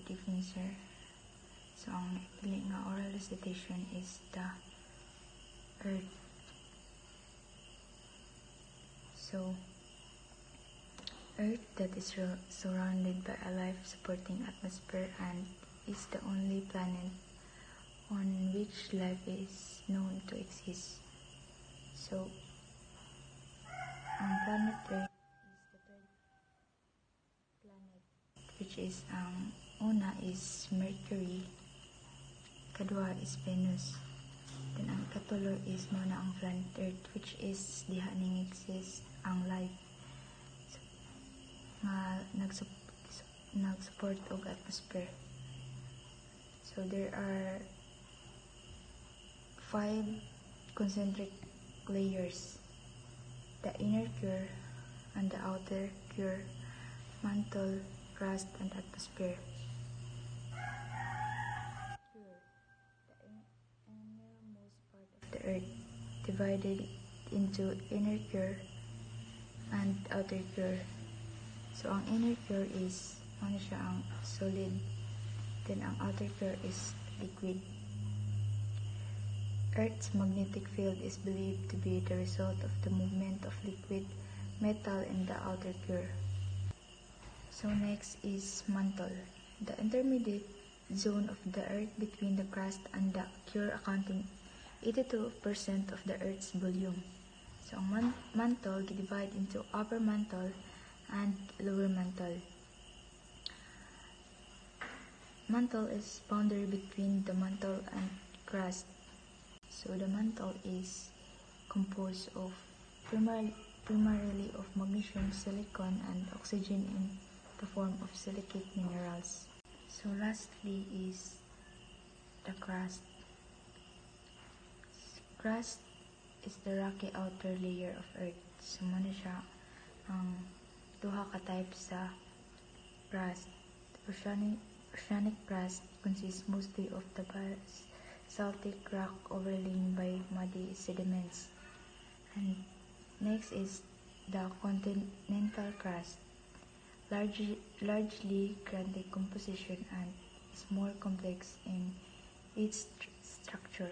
diffuser. So, ang pili nga oral recitation is the Earth. So, Earth that is surrounded by a life-supporting atmosphere and is the only planet on which life is known to exist. So, ang planet Earth is the third planet, which is ang una is Mercury, kadua is Venus, then ang katulo is muna ang planet Earth, which is diha ning exist ang life. So, nga nag-support og atmosphere. So there are 5 concentric layers: the inner core and the outer core, mantle, crust, and atmosphere. The innermost part of the Earth, divided into inner core and outer core. So ang inner core is ano siya, ang solid, then ang outer core is liquid. Earth's magnetic field is believed to be the result of the movement of liquid metal in the outer core. So next is mantle, the intermediate zone of the Earth between the crust and the core, accounting 82% of the Earth's volume. So ang mantle divide into upper mantle and lower mantle. Mantle is boundary between the mantle and crust. So the mantle is composed of primarily of magnesium, silicon, and oxygen in the form of silicate minerals. So lastly is the crust. Crust is the rocky outer layer of Earth. So muna siya ang duha ka type sa crust. Oceanic crust consists mostly of the basaltic rock overlain by muddy sediments. And next is the continental crust, largely granite composition and is more complex in its structure.